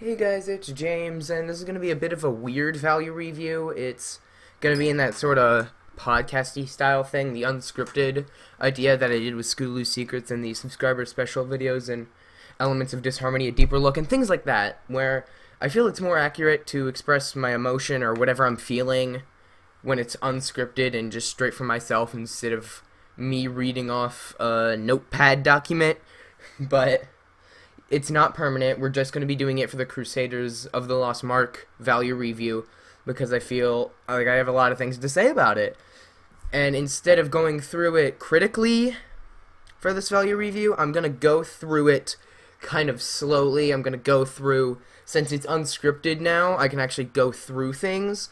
Hey guys, it's James, and this is going to be a bit of a weird value review. It's going to be in that sort of podcasty style thing, the unscripted idea that I did with Scootaloo's Secrets and the subscriber special videos and Elements of Disharmony, a deeper look, and things like that, where I feel it's more accurate to express my emotion or whatever I'm feeling when it's unscripted and just straight from myself instead of me reading off a notepad document. But it's not permanent. We're just going to be doing it for the Crusaders of the Lost Mark value review because I feel like I have a lot of things to say about it. And instead of going through it critically for this value review, I'm going to go through it kind of slowly. I'm going to go through, since it's unscripted now, I can actually go through things.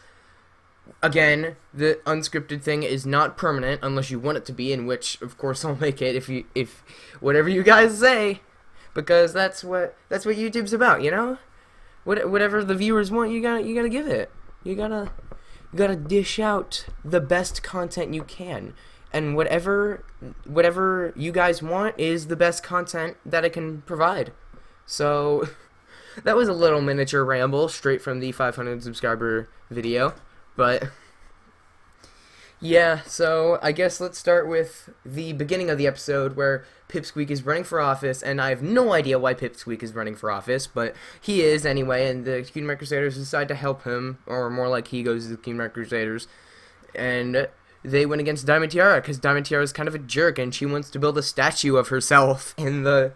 Again, the unscripted thing is not permanent unless you want it to be, in which, of course, I'll make it if whatever you guys say. Because that's what YouTube's about, you know. Whatever the viewers want, you gotta give it. You gotta dish out the best content you can, and whatever you guys want is the best content that I can provide. So that was a little miniature ramble straight from the 500 subscriber video, but yeah, so I guess let's start with the beginning of the episode where Pipsqueak is running for office, and I have no idea why Pipsqueak is running for office, but he is anyway, and the Cutie Mark Crusaders decide to help him, or more like he goes to the Cutie Mark Crusaders, and they went against Diamond Tiara, because Diamond Tiara is kind of a jerk, and she wants to build a statue of herself in the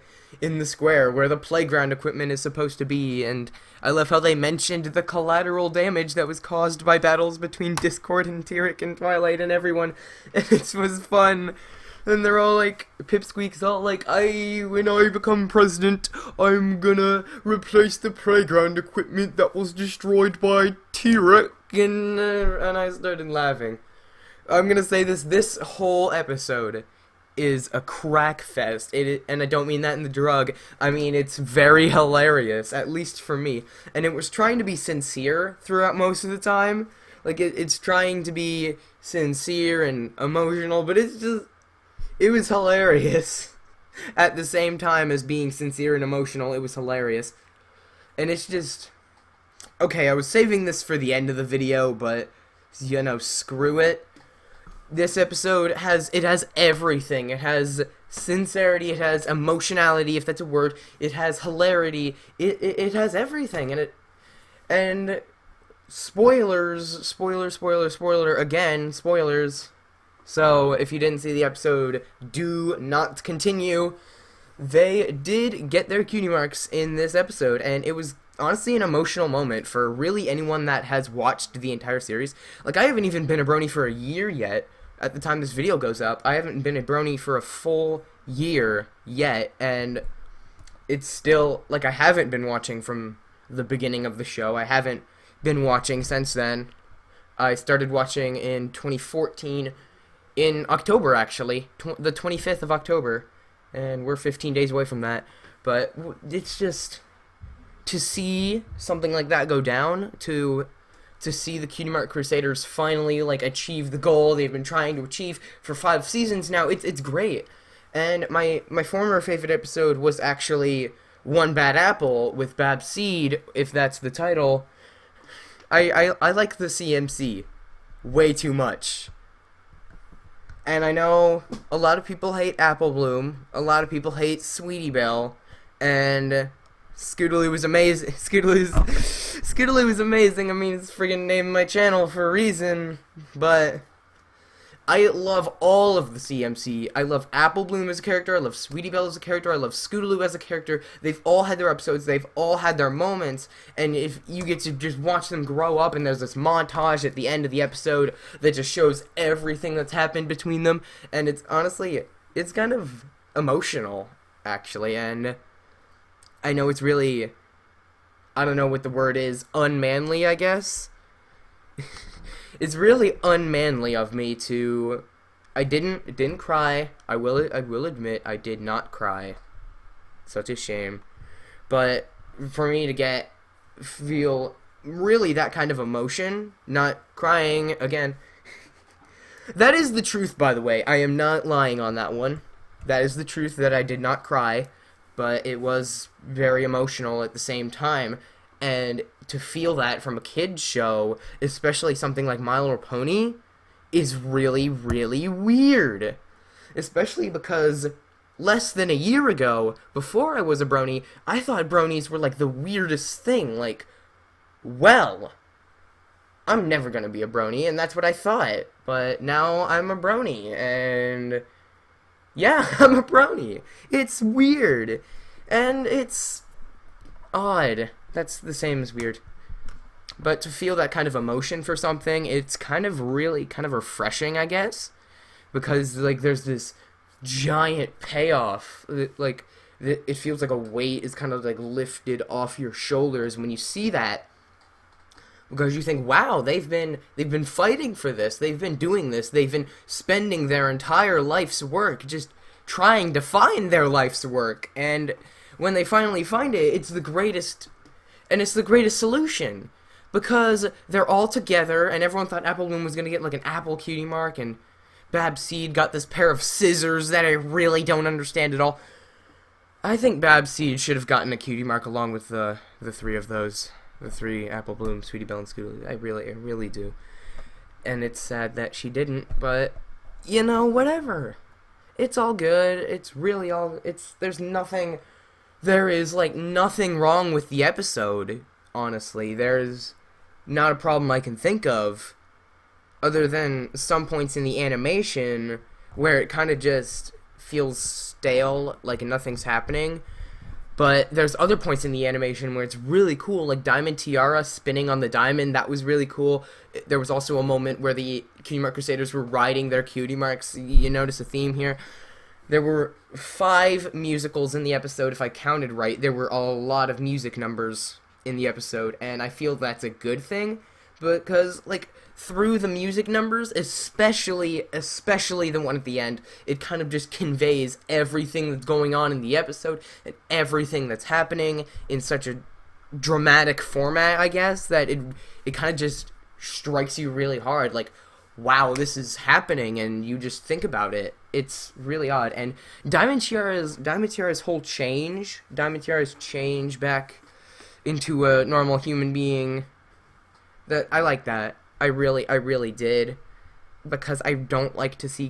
square where the playground equipment is supposed to be. And I love how they mentioned the collateral damage that was caused by battles between Discord and Tyrek and Twilight and everyone, and it was fun. And they're all like, Pipsqueak's all like, when I become president, I'm gonna replace the playground equipment that was destroyed by Tyrek, and I started laughing. I'm gonna say this whole episode is a crack fest, and I don't mean that in the drug, I mean it's very hilarious, at least for me, and it was trying to be sincere throughout most of the time, like it's trying to be sincere and emotional, but it was hilarious. At the same time as being sincere and emotional, it was hilarious, and it's just, okay, I was saving this for the end of the video, but, you know, screw it. This episode has everything. It has sincerity, it has emotionality, if that's a word, it has hilarity, it has everything, and spoiler again, spoilers. So if you didn't see the episode, do not continue. They did get their cutie marks in this episode, and it was honestly an emotional moment for really anyone that has watched the entire series. Like, I haven't even been a brony for a year yet. At the time this video goes up, I haven't been a brony for a full year yet, and it's still, like, I haven't been watching from the beginning of the show. I haven't been watching since then. I started watching in 2014, in October, actually, the 25th of October, and we're 15 days away from that. But it's just, to see something like that go down, to see the Cutie Mark Crusaders finally, like, achieve the goal they've been trying to achieve for 5 seasons now, it's great. And my former favorite episode was actually One Bad Apple with Bab Seed, if that's the title. I like the CMC way too much. And I know a lot of people hate Apple Bloom, a lot of people hate Sweetie Belle, and Scootaloo was amazing. Scootaloo was amazing. I mean, it's friggin' named my channel for a reason. But I love all of the CMC. I love Apple Bloom as a character. I love Sweetie Belle as a character. I love Scootaloo as a character. They've all had their episodes. They've all had their moments. And if you get to just watch them grow up, and there's this montage at the end of the episode that just shows everything that's happened between them. And it's honestly, it's kind of emotional, actually. And I know it's really, I don't know what the word is, unmanly, I guess. It's really unmanly of me to, I didn't cry. I will admit I did not cry. Such a shame. But for me to feel really that kind of emotion, not crying again. That is the truth, by the way. I am not lying on that one. That is the truth, that I did not cry. But it was very emotional at the same time, And to feel that from a kid's show, especially something like My Little Pony, is really, really weird. Especially because less than a year ago, before I was a brony, I thought bronies were like the weirdest thing. Like, well, I'm never gonna be a brony, and that's what I thought. But now I'm a brony, and yeah, I'm a brony. It's weird, and it's odd. That's the same as weird. But to feel that kind of emotion for something, it's kind of really kind of refreshing, I guess. Because, like, there's this giant payoff. Like, it feels like a weight is kind of, like, lifted off your shoulders when you see that. Because you think, wow, they've been fighting for this. They've been doing this. They've been spending their entire life's work just trying to find their life's work. And when they finally find it, it's the greatest solution. Because they're all together, and everyone thought Apple Bloom was going to get, like, an apple cutie mark, and Babseed got this pair of scissors that I really don't understand at all. I think Babseed should have gotten a cutie mark along with the three of those. The three, Apple Bloom, Sweetie Belle, and Scootaloo. I really do. And it's sad that she didn't, but, you know, whatever. It's all good. It's really all... There is, like, nothing wrong with the episode, honestly. There's not a problem I can think of, other than some points in the animation where it kind of just feels stale, like nothing's happening. But there's other points in the animation where it's really cool, like Diamond Tiara spinning on the diamond. That was really cool. There was also a moment where the Cutie Mark Crusaders were riding their cutie marks. You notice a theme here. There were 5 musicals in the episode, if I counted right. There were a lot of music numbers in the episode, and I feel that's a good thing, because, like, through the music numbers, especially the one at the end, it kind of just conveys everything that's going on in the episode, and everything that's happening in such a dramatic format, I guess, that it kind of just strikes you really hard, like, wow, this is happening, and you just think about it. It's really odd. And Diamond Tiara's whole change, Diamond Tiara's change back into a normal human being, that I like that. I really did, because I don't like to see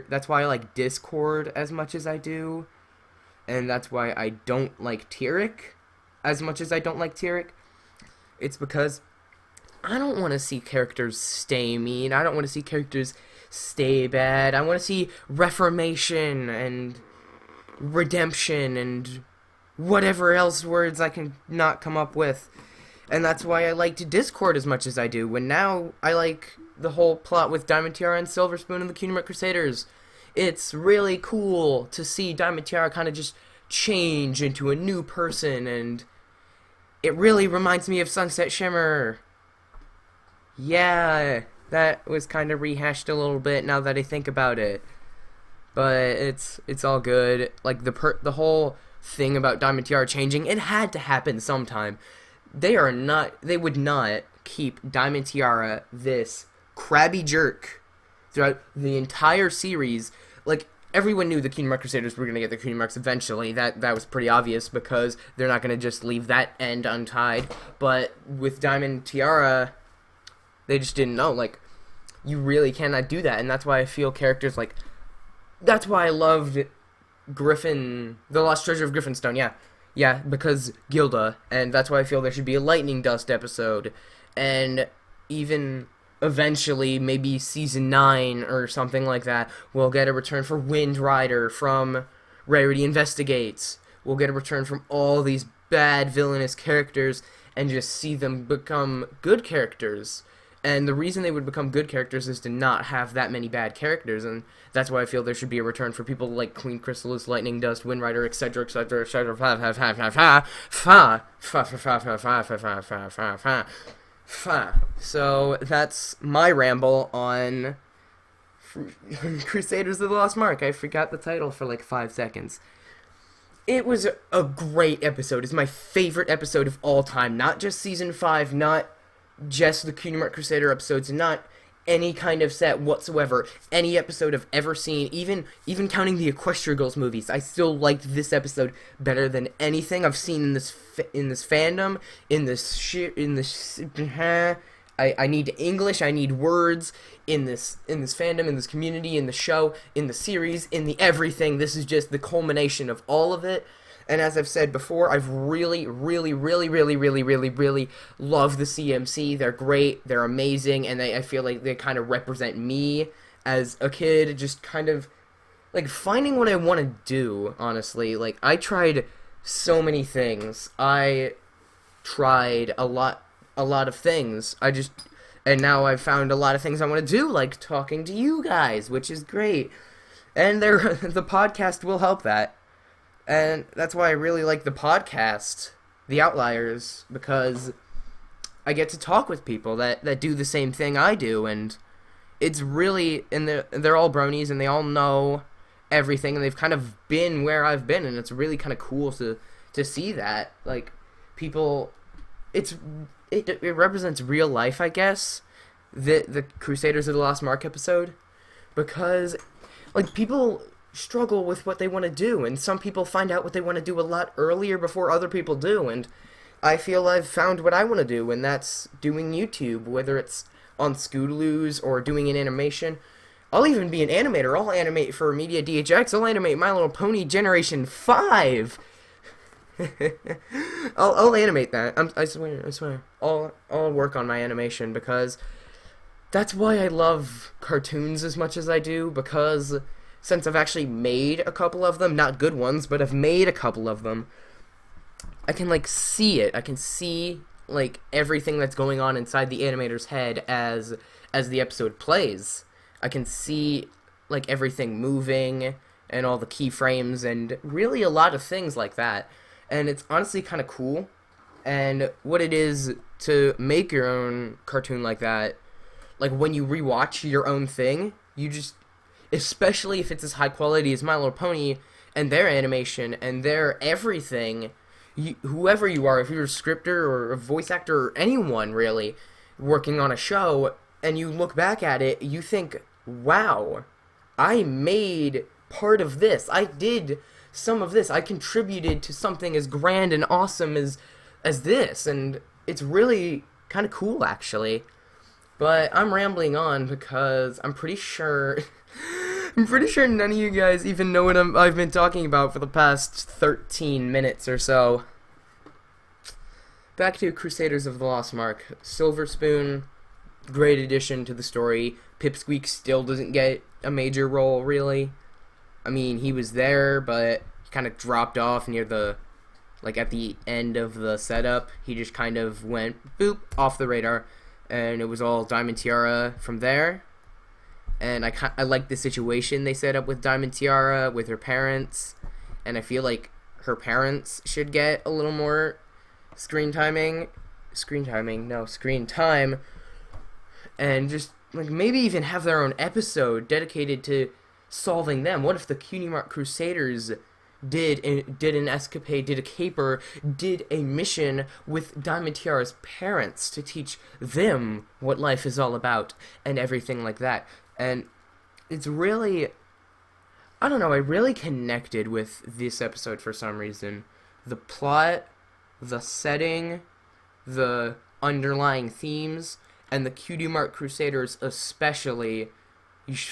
that's why I like Discord as much as I do, and that's why I don't like Tyrek as much as I don't like Tyrek. It's because I don't want to see characters stay mean. I don't want to see characters stay bad. I want to see reformation and redemption and whatever else words I can not come up with. And that's why I liked Discord as much as I do. When now I like the whole plot with Diamond Tiara and Silver Spoon and the Cutie Mark Crusaders. It's really cool to see Diamond Tiara kind of just change into a new person, and it really reminds me of Sunset Shimmer. Yeah, that was kind of rehashed a little bit now that I think about it. But it's all good. Like, the whole thing about Diamond Tiara changing, it had to happen sometime. They would not keep Diamond Tiara this crabby jerk throughout the entire series. Like, everyone knew the Cutie Mark Crusaders were going to get their Cutie Marks eventually. That was pretty obvious, because they're not going to just leave that end untied. But with Diamond Tiara, they just didn't know. Like, you really cannot do that, and that's why I feel characters like... That's why I loved The Lost Treasure of Griffinstone, yeah. Yeah, because Gilda, and that's why I feel there should be a Lightning Dust episode, and even eventually, maybe Season 9 or something like that, we'll get a return for Wind Rider from Rarity Investigates. We'll get a return from all these bad, villainous characters, and just see them become good characters. And the reason they would become good characters is to not have that many bad characters, and that's why I feel there should be a return for people like Queen Chrysalis, Lightning Dust, Wind Rider, etc., etc., etc., So, that's my ramble on Crusaders of the Lost Mark. I forgot the title for like 5 seconds. It was a great episode. It's my favorite episode of all time. Not just Season 5, not just the Cutie Mark Crusader episodes, not any kind of set whatsoever, any episode I've ever seen, even counting the Equestria Girls movies, I still liked this episode better than anything I've seen in this fandom, in this I need English, I need words in this fandom, in this community, in the show, in the series, in the everything. This is just the culmination of all of it. And as I've said before, I've really, really, really, really, really, really, really loved the CMC. They're great, they're amazing, and I feel like they kind of represent me as a kid, just kind of, like, finding what I want to do, honestly. Like, I tried so many things. I tried a lot of things. And now I've found a lot of things I want to do, like talking to you guys, which is great. And the podcast will help that. And that's why I really like the podcast, The Outliers, because I get to talk with people that do the same thing I do, and it's really, and they're all bronies, and they all know everything, and they've kind of been where I've been, and it's really kind of cool to see that. Like, people, it represents real life, I guess, the Crusaders of the Lost Mark episode, because, like, people struggle with what they want to do, and some people find out what they want to do a lot earlier before other people do, and I feel I've found what I want to do, and that's doing YouTube, whether it's on Scootaloos or doing an animation. I'll even be an animator. I'll animate for Media DHX. I'll animate My Little Pony Generation 5. I'll animate that. I swear. I'll work on my animation, because that's why I love cartoons as much as I do, because since I've actually made a couple of them, not good ones, but I've made a couple of them, I can, like, see it. I can see, like, everything that's going on inside the animator's head as the episode plays. I can see, like, everything moving and all the keyframes and really a lot of things like that. And it's honestly kind of cool. And what it is to make your own cartoon like that, like, when you rewatch your own thing, you just, especially if it's as high quality as My Little Pony and their animation and their everything, whoever you are, if you're a scripter or a voice actor or anyone really working on a show, and you look back at it, you think, wow, I made part of this. I did some of this. I contributed to something as grand and awesome as this, and it's really kind of cool, actually. But I'm rambling on because I'm pretty sure none of you guys even know what I've been talking about for the past 13 minutes or so. Back to Crusaders of the Lost Mark. Silver Spoon, great addition to the story. Pipsqueak still doesn't get a major role, really. I mean, he was there, but he kind of dropped off near the, like, at the end of the setup. He just kind of went, boop, off the radar. And it was all Diamond Tiara from there. And I like the situation they set up with Diamond Tiara, with her parents. And I feel like her parents should get a little more screen time. And just, like, maybe even have their own episode dedicated to solving them. What if the Cutie Mark Crusaders did an escapade, did a caper, did a mission with Diamond Tiara's parents to teach them what life is all about and everything like that. And it's really, I don't know, I really connected with this episode for some reason. The plot, the setting, the underlying themes, and the Cutie Mark Crusaders especially. You just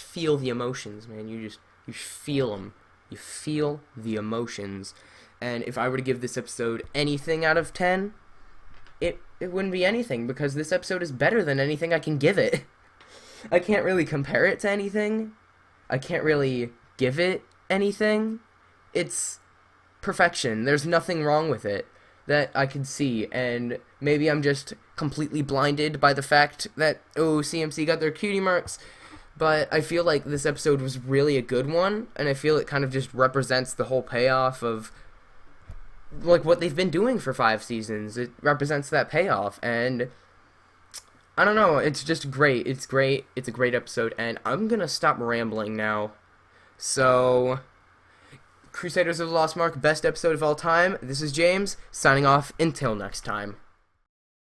feel the emotions, man. You feel them. You feel the emotions. And if I were to give this episode anything out of 10, it wouldn't be anything, because this episode is better than anything I can give it. I can't really compare it to anything. I can't really give it anything. It's perfection. There's nothing wrong with it that I can see, and maybe I'm just completely blinded by the fact that, oh, CMC got their cutie marks, but I feel like this episode was really a good one, and I feel it kind of just represents the whole payoff of, like, what they've been doing for 5 seasons. It represents that payoff, and I don't know, it's just great. It's great. It's a great episode, and I'm gonna stop rambling now. So, Crusaders of the Lost Mark, best episode of all time. This is James, signing off until next time.